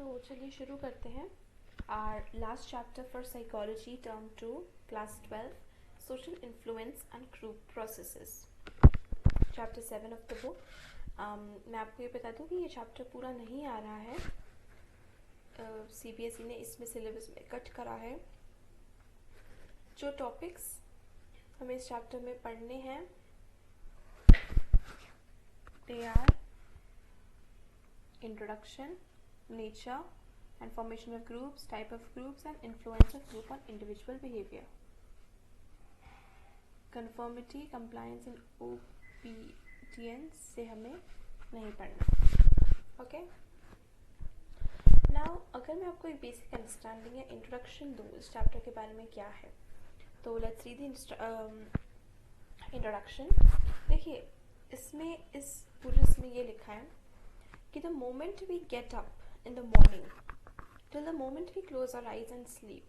तो चलिए शुरू करते हैं our last chapter for psychology term 2 class 12 social influence and group processes chapter 7 of the book. मैं आपको ये बता दूं कि ये चैप्टर पूरा नहीं आ रहा है, CBSE ने इसमें सिलेबस में कट करा है। जो टॉपिक्स हमें इस चैप्टर में पढ़ने हैं they are introduction, nature and formation of groups, type of groups and influence of group on individual behavior, conformity, compliance and obedience से हमें नहीं पढ़ना। ओके, नाउ अगर मैं आपको एक बेसिक अंडरस्टैंडिंग या इंट्रोडक्शन दूँ इस चैप्टर के बारे में क्या है, तो लेट्स रीड द इंट्रोडक्शन। देखिए इसमें इसमें ये लिखा है कि the moment we get up in the morning till the moment we close our eyes and sleep,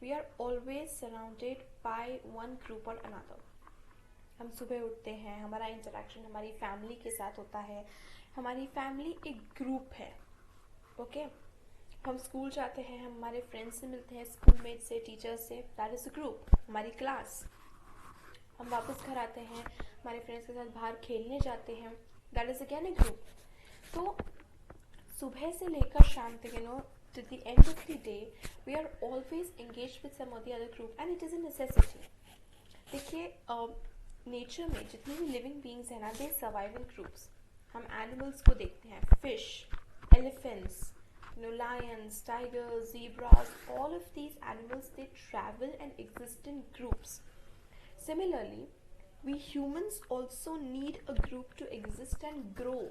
we are always surrounded by one group or another. हम सुबह उठते हैं, हमारा इंटरेक्शन हमारी फैमिली के साथ होता है। हमारी फैमिली एक ग्रुप है। ओके, हम स्कूल जाते हैं, हम हमारे फ्रेंड्स से मिलते हैं, स्कूलमेट से, टीचर से, दैट इज अ ग्रुप, हमारी क्लास। हम वापस घर आते हैं, हमारे फ्रेंड्स के साथ बाहर खेलने जाते हैं, that is again a group. तो सुबह से लेकर शाम तक, to the end of the day, we are always engaged with some or the other group and it is a necessity. देखिए नेचर में जितनी भी लिविंग बींग्स हैं ना, दे सर्वाइव इन ग्रुप्स। हम एनिमल्स को देखते हैं, fish, elephants, lions, tigers, zebras, all of these animals they travel and exist in groups. Similarly, we humans also need a group to exist and grow.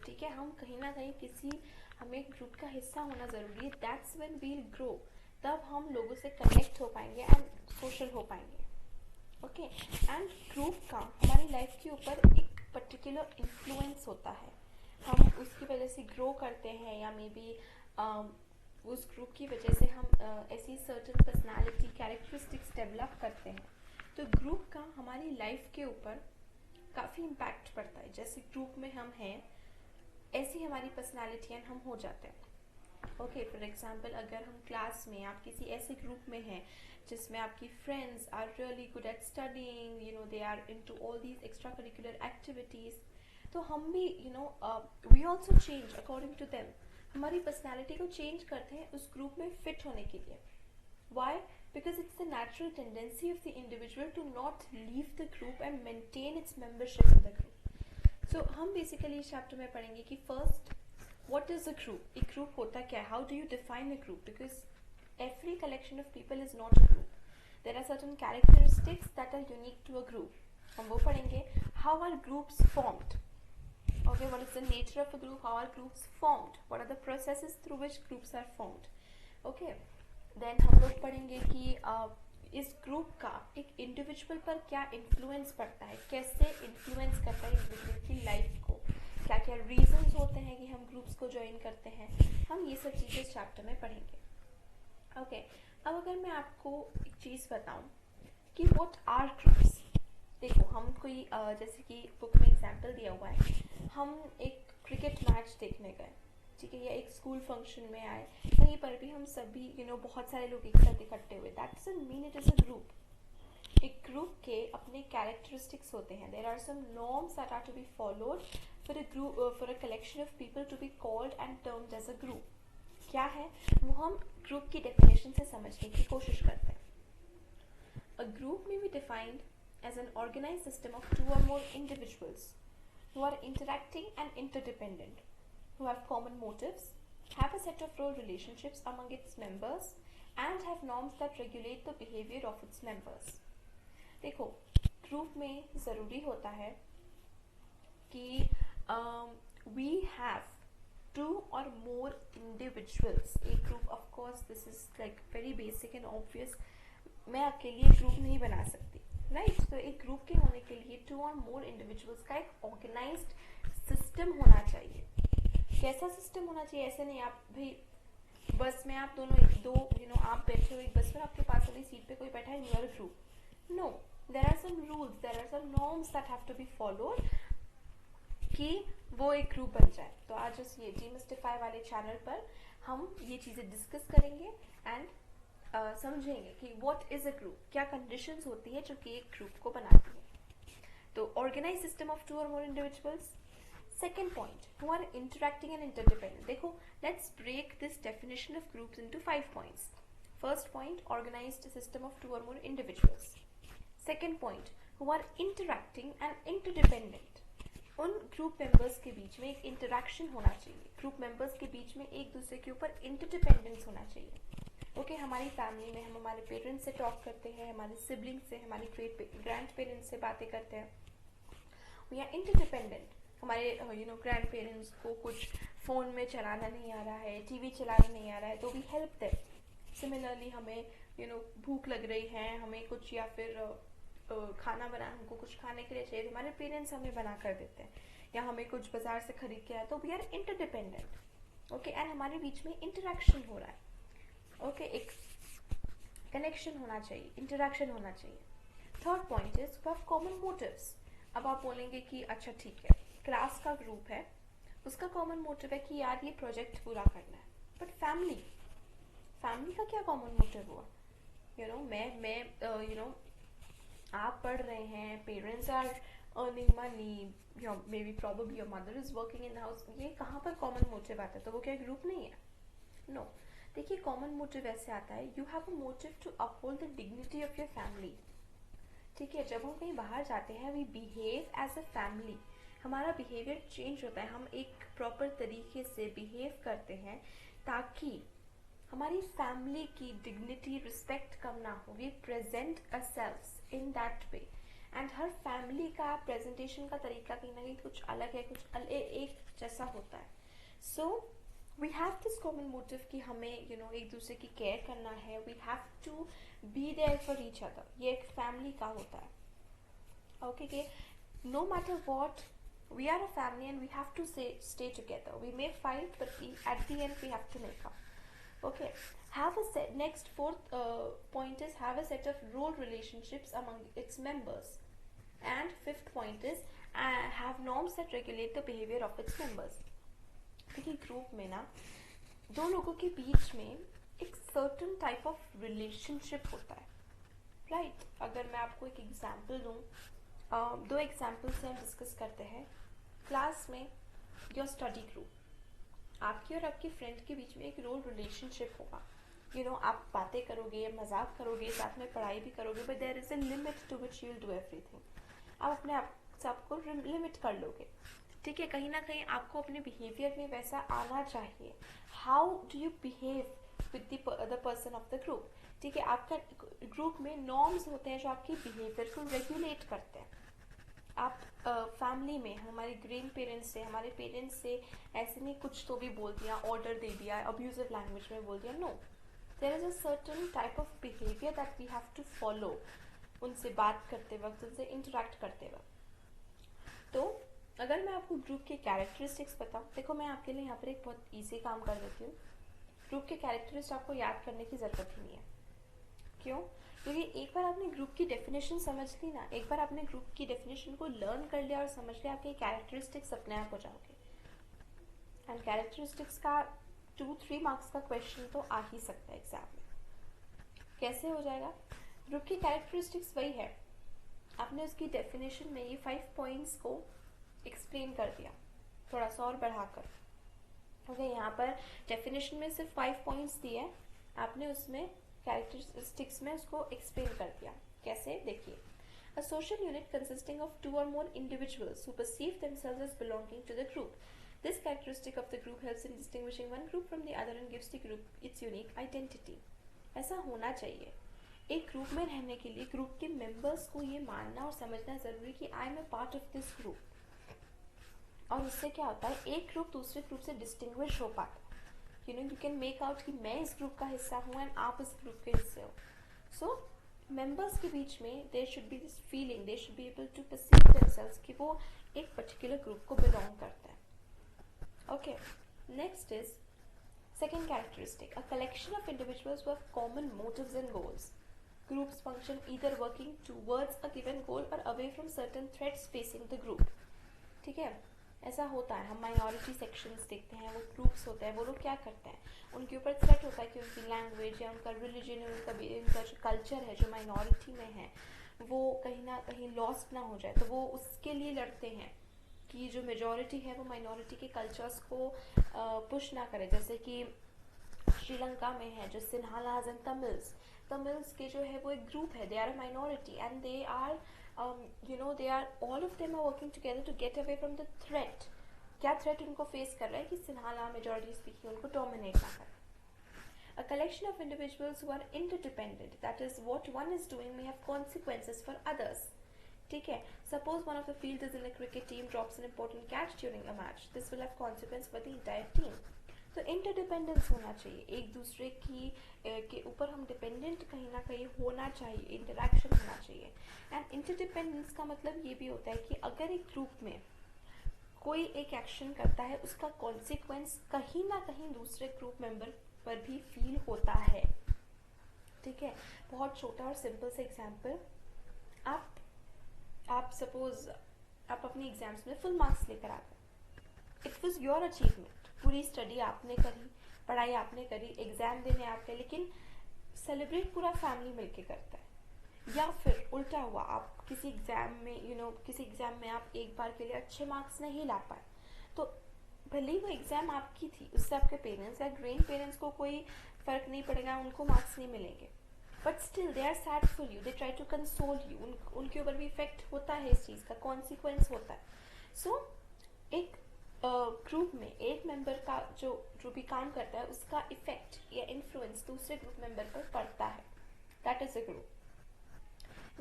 ठीक है, हम कहीं ना कहीं हमें ग्रुप का हिस्सा होना ज़रूरी है। दैट्स व्हेन वील ग्रो, तब हम लोगों से कनेक्ट हो पाएंगे एंड सोशल हो पाएंगे। ओके, एंड ग्रुप का हमारी लाइफ के ऊपर एक पर्टिकुलर इन्फ्लुएंस होता है। हम उसकी वजह से ग्रो करते हैं या मे बी उस ग्रुप की वजह से हम ऐसी सर्टन पर्सनालिटी कैरेक्टरिस्टिक्स डेवलप करते हैं। तो ग्रुप का हमारी लाइफ के ऊपर काफ़ी इम्पैक्ट पड़ता है। जैसे ग्रुप में हम हैं, ऐसी हमारी पर्सनालिटी एंड हम हो जाते हैं। ओके, फॉर एग्जांपल अगर हम क्लास में, आप किसी ऐसे ग्रुप में हैं जिसमें आपकी friends are really good at studying, they are into all these extra curricular activities, तो हम भी we also change according to them. हमारी पर्सनैलिटी को चेंज करते हैं उस ग्रुप में फिट होने के लिए। Why? Because it's the natural tendency of the individual to not leave the group and maintain its membership in the group. So हम बेसिकली इस चैप्टर में पढ़ेंगे कि first what is a group. एक ग्रुप होता क्या है, how do you define a group, because every collection of people is not a group. There are certain characteristics that are unique to a group. हम वो पढ़ेंगे। How are groups formed? Okay, what is the nature of a group? How are groups formed? What are the processes through which groups are formed? Okay, then हम लोग पढ़ेंगे कि इस group का एक इंडिविजुअल पर क्या इन्फ्लुएंस पड़ता है, कैसे इन्फ्लुएंस करता है इंडिविजुअल की लाइफ को, क्या क्या रीजंस होते हैं कि हम ग्रुप्स को ज्वाइन करते हैं। हम ये सब चीज़ें इस चैप्टर में पढ़ेंगे। ओके, अब अगर मैं आपको एक चीज़ बताऊं कि व्हाट आर ग्रुप्स। देखो हम कोई जैसे कि बुक में एग्जांपल दिया हुआ है, हम एक क्रिकेट मैच देखने गए, ठीक है, या एक स्कूल फंक्शन में आए, कहीं पर भी हम सभी बहुत सारे लोग एक साथ इकट्ठे हुए, that doesn't mean it is a group. एक ग्रुप के अपने कैरेक्टरिस्टिक्स होते हैं। There are some norms that are to be followed for a group, for a collection of people to be called and termed as a group. क्या है वो हम group की डेफिनेशन से समझने की कोशिश करते हैं। A group may be defined as an organised system of 2 or more individuals who are interacting and interdependent, who have common motives, have a set of role relationships among its members and have norms that regulate the behavior of its members. देखो group में ज़रूरी होता है कि we have 2 or more individuals. एक group, of course this is like very basic and obvious, मैं अकेले group नहीं बना सकती, राइट? तो एक ग्रुप के होने के लिए 2 or more individuals का एक ऑर्गेनाइज्ड सिस्टम होना चाहिए। कैसा सिस्टम होना चाहिए? ऐसे नहीं आप भाई बस में आप दोनों आप बैठे हो एक बस में, आपके पास वाली सीट पे कोई बैठा है, you are a group. No, there are some rules, there are some norms that have to be followed कि वो एक ग्रुप बन जाए। तो आज इस ये डीमिस्टिफाई वाले चैनल पर हम ये चीज़ें डिस्कस करेंगे एंड समझेंगे कि व्हाट इज़ अ ग्रुप, क्या कंडीशंस होती है जो कि एक ग्रुप को बनाती है। तो organise system of 2 or more individuals. Second point, who are interacting and interdependent. देखो, let's break this definition of groups into 5 points. First point, organized system of 2 or more individuals. Second point, who are interacting and interdependent. उन group members के बीच में एक interaction होना चाहिए, group members के बीच में एक दूसरे के ऊपर इंटरडिपेंडेंस होना चाहिए। ओके, हमारी फैमिली में हम हमारे पेरेंट्स से टॉक करते हैं, हमारे सिबलिंग्स से, हमारे ग्रैंड पेरेंट्स से बातें करते हैं, वी आर इंटरडिपेंडेंट। हमारे ग्रैंड पेरेंट्स को कुछ फ़ोन में चलाना नहीं आ रहा है, टीवी चलाना नहीं आ रहा है, तो वी हेल्प देम। सिमिलरली हमें भूख लग रही है, हमें कुछ या फिर खाना बना, हमको कुछ खाने के लिए चाहिए तो हमारे पेरेंट्स हमें बना कर देते हैं, या हमें कुछ बाजार से खरीद के आए तो we are interdependent. Okay, and हमारे बीच में इंटरेक्शन हो रहा है। ओके, एक कनेक्शन होना चाहिए, इंटरेक्शन होना चाहिए। Third point is we have common motives. अब आप बोलेंगे कि अच्छा ठीक है, क्लास का ग्रुप है, उसका कॉमन मोटिव है कि यार ये प्रोजेक्ट पूरा करना है, बट फैमिली का क्या कॉमन मोटिव हुआ? मैं आप पढ़ रहे हैं, parents are earning money, may be probably your mother is working in house, ये कहाँ पर कॉमन मोटिव आता है? तो वो क्या ग्रुप नहीं है? नो। देखिए, कॉमन मोटिव ऐसे आता है, you have a motive to uphold the dignity of your family. ठीक है, जब हम कहीं बाहर जाते हैं, we behave as a family, हमारा बिहेवियर चेंज होता है, हम एक प्रॉपर तरीके से बिहेव करते हैं ताकि हमारी फैमिली की डिग्निटी, रिस्पेक्ट कम ना हो। We present ourselves in that way, and हर फैमिली का प्रेजेंटेशन का तरीका कहीं ना कहीं कुछ अलग है, कुछ एक जैसा होता है। So we have this common motive कि हमें एक दूसरे की केयर करना है, we have to be there for each other. ये एक फैमिली का होता है। ओके, के no matter what, we are a family and we have to stay together. We may fight, but at the end we have to make up. Okay, have a set. Next, fourth point is have a set of role relationships among its members. And fifth point is have norms that regulate the behavior of its members. देखिए, group में ना दो लोगों के बीच में एक certain type of relationship होता है, राइट? अगर मैं आपको एक एग्जाम्पल दूँ, दो एग्जाम्पल से हम डिस्कस करते हैं। क्लास में योर स्टडी ग्रुप, आपकी और आपकी फ्रेंड के बीच में एक रोल रिलेशनशिप होगा। आप बातें करोगे, मजाक करोगे, साथ में पढ़ाई भी करोगे, but there is a limit to which you will do everything. आप अपने आप सबको लिमिट कर लोगे। ठीक है, कहीं ना कहीं आपको अपने बिहेवियर में वैसा आना चाहिए। How do you behave with the person of the group? ठीक है, आपका ग्रुप में नॉर्म्स होते हैं जो आपके बिहेवियर को रेगुलेट करते हैं। आप फैमिली में हमारे ग्रैंड पेरेंट्स से, हमारे पेरेंट्स से ऐसे नहीं कुछ तो भी बोल दिया, ऑर्डर दे दिया, अब्यूजिव लैंग्वेज में बोल दिया। No, there is a certain type of behaviour that we have to follow उनसे बात करते वक्त, उनसे इंटरेक्ट करते वक्त। तो अगर मैं आपको ग्रुप के कैरेक्टरिस्टिक्स बताऊँ, देखो मैं आपके लिए यहाँ पर एक बहुत ईजी काम कर देती हूँ। ग्रुप के कैरेक्टरिस्टिक्स आपको याद करने की ज़रूरत ही नहीं है। क्यों? क्योंकि एक बार आपने ग्रुप की डेफिनेशन समझ ली ना, एक बार आपने ग्रुप की डेफिनेशन को लर्न कर लिया और समझ लिया, आपके कैरेक्टरिस्टिक्स अपने आप हो जाओगे। एंड कैरेक्टरिस्टिक्स का 2-3 मार्क्स का क्वेश्चन तो आ ही सकता है एग्जाम में। कैसे हो जाएगा? ग्रुप की कैरेक्टरिस्टिक्स वही है, आपने उसकी डेफिनेशन में ये 5 पॉइंट्स को एक्सप्लेन कर दिया थोड़ा सा और बढ़ाकर। ओके, यहाँ पर डेफिनेशन में सिर्फ 5 पॉइंट्स दिए हैं, आपने उसमें कैरेक्टरिस्टिक्स में उसको एक्सप्लेन कर दिया। कैसे? देखिए, a social unit consisting of 2 or more individuals who perceive themselves as belonging to the group. This characteristic of the group helps in distinguishing one group from the other and gives the group its unique identity. ऐसा होना चाहिए। एक group में रहने के लिए group के members को ये मानना और समझना जरूरी कि I am a part of this group, और उससे क्या होता है, एक ग्रुप दूसरे ग्रुप से डिस्टिंग्विश हो पाता है। यू कैन मेक आउट कि मैं इस ग्रुप का हिस्सा हूँ एंड आप इस ग्रुप के हिस्से हो। सो मेंबर्स के बीच में there should be this feeling, they should be able to perceive themselves कि वो एक पर्टिकुलर ग्रुप को बिलोंग करते हैं। Okay, next is second characteristic, a collection of individuals who have common motives and goals. Groups function either working towards a given goal or away from certain threats facing the group. ठीक है, ऐसा होता है, हम minority sections देखते हैं, वो groups होते हैं, वो लोग क्या करते हैं, उनके ऊपर थ्रेट होता है कि उनकी लैंग्वेज या उनका रिलीजन या उनका जो कल्चर है जो माइनॉरिटी में है वो कहीं ना कहीं लॉस्ट ना हो जाए, तो वो उसके लिए लड़ते हैं कि जो मेजॉरिटी है वो माइनॉरिटी के कल्चर्स को पुश ना करे। जैसे कि श्रीलंका में है जो सिन्हालाज एंड तमिल्स, तमिल्स के जो है वो एक ग्रुप है, they are a minority and they are they are all of them are working together to get away from the threat. क्या थ्रेट उनको फेस कर रहा है कि सिन्हाला मेजॉरिटी स्पीकिंग उनको डोमिनेट ना करे। A collection of individuals who are interdependent, that is what one is doing may have consequences for others. ठीक है, suppose one of the fielders in a cricket team drops an important catch during a match, this will have consequence for the entire team. तो interdependence होना चाहिए, एक दूसरे की के ऊपर हम डिपेंडेंट कहीं ना कहीं होना चाहिए, इंटरेक्शन होना चाहिए। एंड इंटरडिपेंडेंस का मतलब ये भी होता है कि अगर एक ग्रुप में कोई एक एक्शन करता है उसका कॉन्सिक्वेंस कहीं ना कहीं दूसरे ग्रुप मेंबर पर भी फील होता है। ठीक है, बहुत छोटा और सिंपल सा एग्जांपल, आप सपोज आप अपनी एग्जाम्स में फुल मार्क्स लेकर आ गए, इट वॉज योर अचीवमेंट, पूरी स्टडी आपने करी, पढ़ाई आपने करी, एग्जाम देने आप गए, लेकिन सेलिब्रेट पूरा फैमिली मिलके करता है। या फिर उल्टा हुआ, आप किसी एग्जाम में किसी एग्जाम में आप एक बार के लिए अच्छे मार्क्स नहीं ला पाए, तो भले ही वो एग्जाम आपकी थी, उससे आपके पेरेंट्स या ग्रैंड पेरेंट्स को कोई फर्क नहीं पड़ेगा, उनको मार्क्स नहीं मिलेंगे, but still they are sad for you, they try to console you, उनके ऊपर भी इफेक्ट होता है, इस चीज़ का कॉन्सिक्वेंस होता है। सो एक ग्रुप में एक मेंबर का जो भी काम करता है उसका इफेक्ट या इन्फ्लुएंस दूसरे ग्रुप मेंबर पर पड़ता है, that is a group.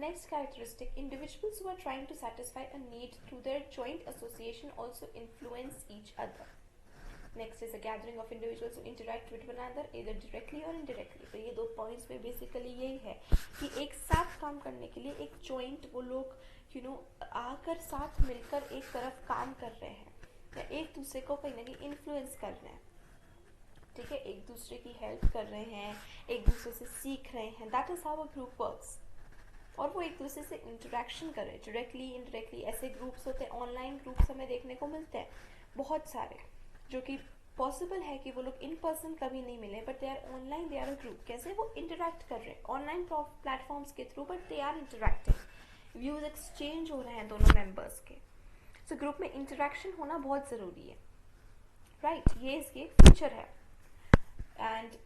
Next characteristic, individuals who are trying to satisfy a need through their joint association also influence each other. Next is a gathering of individuals who interact with one another either directly or indirectly. तो ये दो points में basically यही है कि एक साथ काम करने के लिए एक जॉइंट वो लोग आकर साथ मिलकर एक तरफ काम कर रहे हैं या एक दूसरे को कहीं ना कहीं इन्फ्लुएंस कर रहे हैं। ठीक है, एक दूसरे की हेल्प कर रहे हैं, एक दूसरे से सीख रहे हैं, that is how a group works. और वो एक दूसरे से इंटरेक्शन करे डायरेक्टली इनडायरेक्टली। ऐसे ग्रुप्स होते हैं, ऑनलाइन ग्रुप्स हमें देखने को मिलते हैं बहुत सारे, जो कि पॉसिबल है कि वो लोग इन पर्सन कभी नहीं मिले, but they are online, they are a group. कैसे वो इंटरेक्ट कर रहे हैं ऑनलाइन प्लेटफॉर्म्स के through, but they are interacting, views exchange हो रहे हैं दोनों मेंबर्स के। सो ग्रुप में इंटरेक्शन होना बहुत ज़रूरी है, राइट, ये इसकी एक फीचर है। And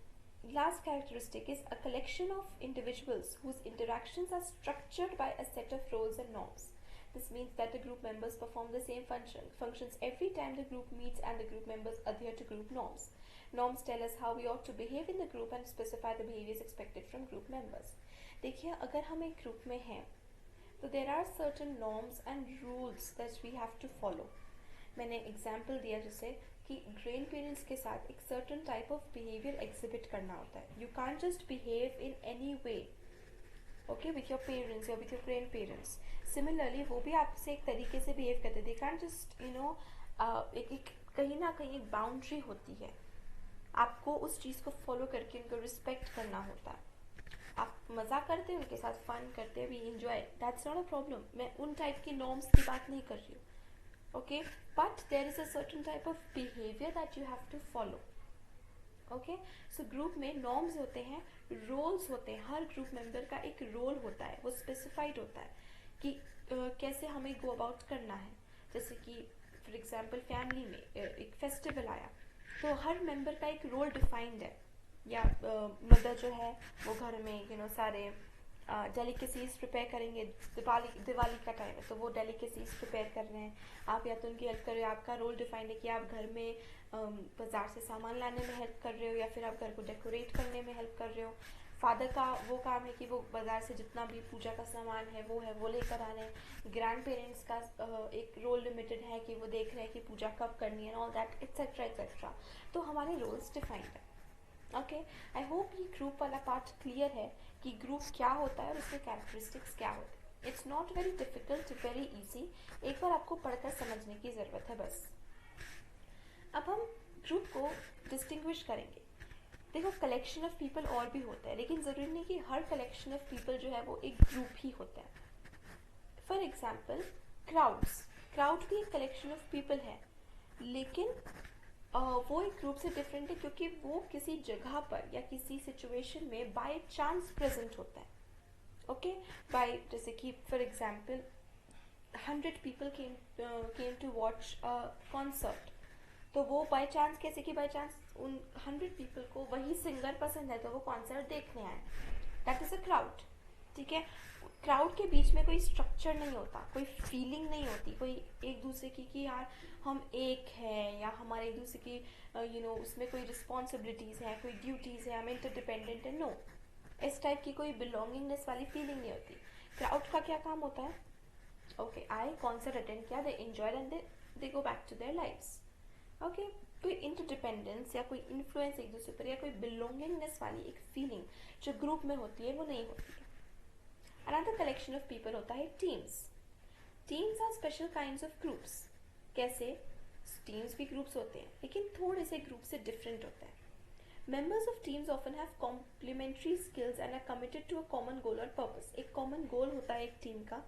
last characteristic is a collection of individuals whose interactions are structured by a set of roles and norms. This means that the group members perform the same functions every time the group meets and the group members adhere to group norms. Norms tell us how we ought to behave in the group and specify the behaviors expected from group members. देखिए, अगर हम एक group में हैं तो there are certain norms and rules that we have to follow. मैंने example दिया जैसे कि ग्रैंड पेरेंट्स के साथ एक certain type of behaviour exhibit करना होता है। You can't just behave in any way, okay, with your parents या with your grandparents. Similarly वो भी आपसे एक तरीके से बिहेव करते हैं, दे कांट जस्ट एक कहीं ना कहीं एक बाउंड्री होती है, आपको उस चीज़ को फॉलो करके उनको रिस्पेक्ट करना होता है। आप मज़ा करते हैं उनके साथ, फन करते हैं, we enjoy, that's not a problem, मैं उन टाइप की नॉर्म्स की बात नहीं कर रही हूँ, okay, but there is a certain type of behavior that you have to follow, okay. So group में norms होते हैं, roles होते हैं, हर group member का एक role होता है, वो specified होता है कि कैसे हमें go about करना है। जैसे कि for example family में एक festival आया तो हर member का एक role defined है, या mother जो है वो घर में सारे डेलिकेसीज प्रिपेयर करेंगे, दिवाली का टाइम है तो वो डेलिकेसीज प्रिपेयर कर रहे हैं, आप या तो उनकी हेल्प कर रहे हो, आपका रोल डिफाइंड है कि आप घर में बाज़ार से सामान लाने में हेल्प कर रहे हो या फिर आप घर को डेकोरेट करने में हेल्प कर रहे हो। फादर का वो काम है कि वो बाज़ार से जितना भी पूजा का सामान है वो लेकर आ रहे हैं। ग्रैंड पेरेंट्स का एक रोल लिमिटेड है कि वो देख रहे हैं कि पूजा कब करनी है, ऑल दैट एक्सेट्रा एक्सेट्रा। तो हमारे रोल्स डिफाइंड है, ओके। आई होप ये ग्रुप वाला पार्ट क्लियर है कि ग्रुप क्या होता है और उसके कैरेक्टरिस्टिक्स क्या होते हैं। It's not very difficult, very easy, एक बार आपको पढ़कर समझने की ज़रूरत है बस। अब हम ग्रुप को डिस्टिंग्विश करेंगे। देखो, कलेक्शन ऑफ पीपल और भी होता है, लेकिन ज़रूरी नहीं कि हर कलेक्शन ऑफ पीपल जो है वो एक ग्रुप ही होता है। फॉर एग्जाम्पल क्राउड्स, क्राउड भी एक कलेक्शन ऑफ पीपल है, लेकिन वो एक ग्रुप से डिफरेंट है क्योंकि वो किसी जगह पर या किसी सिचुएशन में बाय चांस प्रेजेंट होता है. ओके, बाय जैसे कि for example 100 people came to watch a concert. तो वो बाय चांस, कैसे कि बाय चांस उन 100 पीपल को वही सिंगर पसंद है तो वो कॉन्सर्ट देखने आए. That is a crowd. ठीक है, क्राउड के बीच में कोई स्ट्रक्चर नहीं होता, कोई फीलिंग नहीं होती, कोई एक दूसरे की कि यार हम एक हैं या हमारे एक दूसरे की उसमें कोई रिस्पॉन्सिबिलिटीज़ हैं, कोई ड्यूटीज़ हैं, हम इंटरडिपेंडेंट है. नो, इस टाइप की कोई बिलोंगिंगनेस वाली फीलिंग नहीं होती. क्राउड का क्या काम होता है? ओके, आए कॉन्सर्ट अटेंड किया, they enjoy and they go back to their lifes. Okay, कोई इंटरडिपेंडेंस या कोई इन्फ्लुएंस एक दूसरे पर या कोई बिलोंगिंगनेस वाली एक फीलिंग जो ग्रुप में होती है वो नहीं होती है. अनदर कलेक्शन ऑफ पीपल होता है teams. Teams are special kinds of groups. कैसे? टीम्स भी ग्रुप्स होते हैं लेकिन थोड़े से ग्रुप से डिफरेंट होते हैं. Members of teams often have complementary skills and are committed to a common goal or purpose. एक common goal होता है एक टीम का.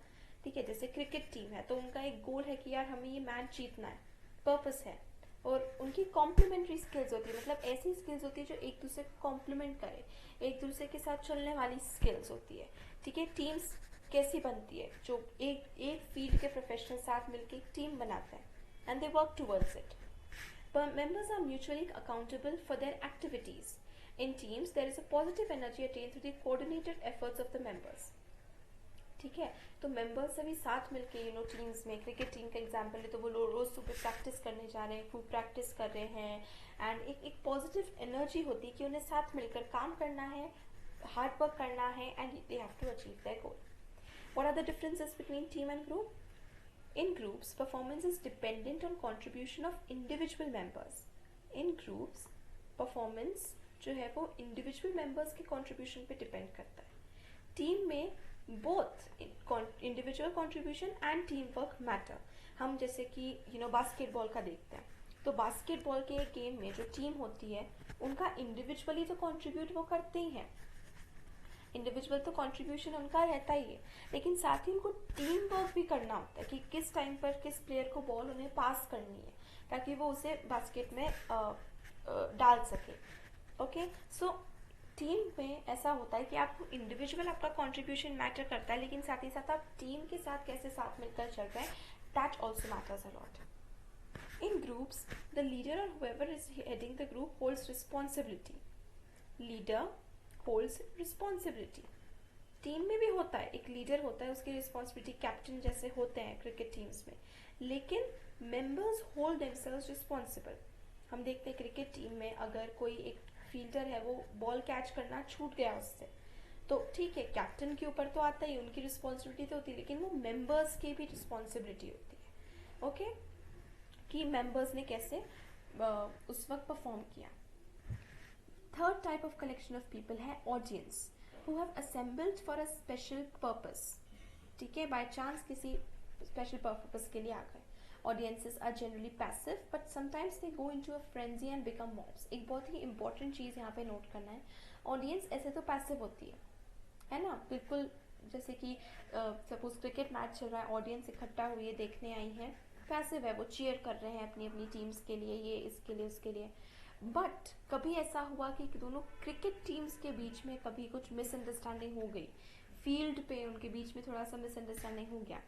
ठीक है, जैसे क्रिकेट टीम है तो उनका एक गोल है कि यार हमें ये मैच जीतना है, पर्पस है. और उनकी कॉम्प्लीमेंट्री स्किल्स होती है, मतलब ऐसी स्किल्स होती है जो एक दूसरे को कॉम्प्लीमेंट करे, एक दूसरे के साथ चलने वाली स्किल्स होती है. ठीक है, टीम्स कैसी बनती है? जो एक फील्ड के प्रोफेशनल साथ मिलकर एक टीम बनाते हैं and they work towards it. But members are mutually accountable for their activities. In teams, there is a positive energy attained through the coordinated efforts of the members. ठीक है, तो members सभी साथ मिलके टीम्स में, cricket team का example है तो वो रोज सुबह प्रैक्टिस करने जा रहे हैं, खूब प्रैक्टिस कर रहे हैं एंड एक पॉजिटिव एनर्जी होती है कि उन्हें साथ मिलकर काम करना है, हार्ड वर्क करना है and they have to achieve their goal. What are the differences between team and group? In groups, performance is dependent on contribution of individual members. In groups, performance जो है वो individual members के contribution पे depend करता है. Team में both individual contribution and teamwork matter. हम जैसे कि बास्केटबॉल का देखते हैं तो बास्केटबॉल के गेम में जो टीम होती है उनका इंडिविजुअली तो कंट्रीब्यूट वो करते ही हैं, इंडिविजुअल तो कंट्रीब्यूशन उनका रहता ही है, लेकिन साथ ही उनको टीम वर्क भी करना होता है कि किस टाइम पर किस प्लेयर को बॉल उन्हें पास करनी है ताकि वो उसे बास्केट में डाल सके. ओके, सो टीम में ऐसा होता है कि आपको इंडिविजुअल आपका कंट्रीब्यूशन मैटर करता है, लेकिन साथ ही साथ आप टीम के साथ कैसे साथ मिलकर चल रहे हैं, that also matters a lot. In groups, the leader और whoever is heading the group holds responsibility. Leader holds responsibility. Team में भी होता है, एक लीडर होता है, उसकी रिस्पॉन्सिबिलिटी कैप्टन जैसे होते हैं क्रिकेट टीम्स में, लेकिन मेंबर्स होल्ड देमसेल्व्स रिस्पॉन्सिबल. हम देखते हैं क्रिकेट टीम में अगर कोई एक फील्डर है वो बॉल कैच करना छूट गया उससे, तो ठीक है कैप्टन के ऊपर तो आता ही, उनकी रिस्पॉन्सिबिलिटी तो होती है, लेकिन वो मेंबर्स की भी रिस्पॉन्सिबिलिटी होती है. ओके, कि मेंबर्स ने कैसे उस वक्त परफॉर्म किया. Third type of collection of people है audience, who have assembled for a special purpose. ठीक है, by chance किसी special purpose के लिए आ गए. Audiences are generally passive, but sometimes they go into a frenzy and become mobs. एक बहुत ही important चीज़ यहाँ पे नोट करना है, audience ऐसे तो passive होती है ना, बिल्कुल जैसे कि सपोज क्रिकेट मैच चल रहा है, ऑडियंस इकट्ठा हुई है, देखने आई है, पैसिव है, वो चीयर कर रहे हैं अपनी अपनी टीम्स के लिए, ये इसके लिए उसके लिए. बट कभी ऐसा हुआ कि दोनों क्रिकेट टीम्स के बीच में कभी कुछ मिसअंडरस्टैंडिंग हो गई, फील्ड पे उनके बीच में थोड़ा सा मिसअंडरस्टैंडिंग हो गया,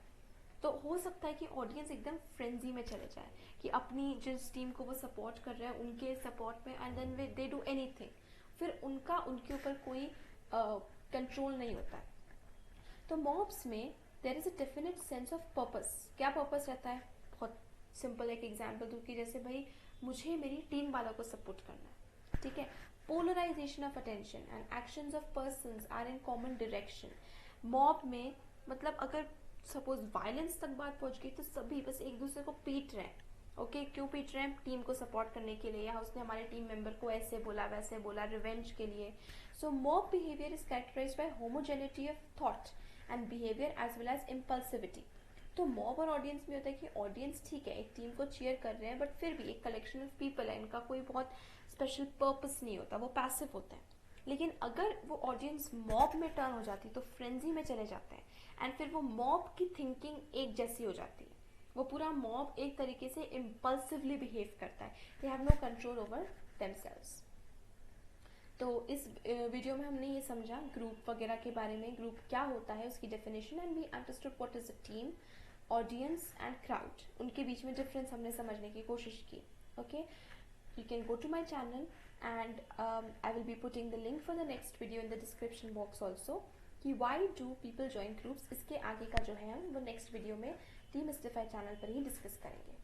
तो हो सकता है कि ऑडियंस एकदम फ्रेंजी में चले जाए कि अपनी जिस टीम को वो सपोर्ट कर रहे हैं उनके सपोर्ट में, and then they do anything, फिर उनके ऊपर कोई कंट्रोल नहीं होता है. तो मॉब्स में there is a definite sense of purpose. क्या पर्पस रहता है? बहुत सिंपल एक एग्जांपल दूँ कि जैसे भाई मुझे मेरी टीम वालों को सपोर्ट करना है, ठीक है. Polarisation of attention and actions of persons are in common direction. Mob में मतलब अगर सपोज वायलेंस तक बात पहुंच गई तो सभी बस एक दूसरे को पीट रहे हैं. ओके, क्यों पीट रहे हैं? टीम को सपोर्ट करने के लिए, या उसने हमारे टीम मेंबर को ऐसे बोला वैसे बोला, रिवेंज के लिए. So mob behaviour is characterised by homogeneity of thought and behaviour as well as impulsivity. तो मॉब और ऑडियंस में होता है कि ऑडियंस ठीक है एक टीम को चीयर कर रहे हैं, बट फिर भी एक कलेक्शन ऑफ पीपल है, इनका कोई बहुत स्पेशल पर्पस नहीं होता, वो पैसिव होते हैं. लेकिन अगर वो ऑडियंस मॉब में टर्न हो जाती है तो फ्रेंजी में चले जाते हैं, एंड फिर वो मॉब की थिंकिंग एक जैसी हो जाती है. वो पूरा मॉब एक तरीके से इम्पल्सिवली बिहेव करता है, they have no control over themselves. तो इस वीडियो में हमने ये समझा ग्रुप वगैरह के बारे में, ग्रुप क्या होता है, उसकी definition, and we understood what is a team, audience and crowd, उनके बीच में डिफरेंस हमने समझने की कोशिश की। Okay, you can go to my channel and I will be putting the link for the next video in the description box also कि why do people join groups, इसके आगे का जो है हम वो नेक्स्ट वीडियो में डीमिस्टिफाई चैनल पर ही डिस्कस करेंगे।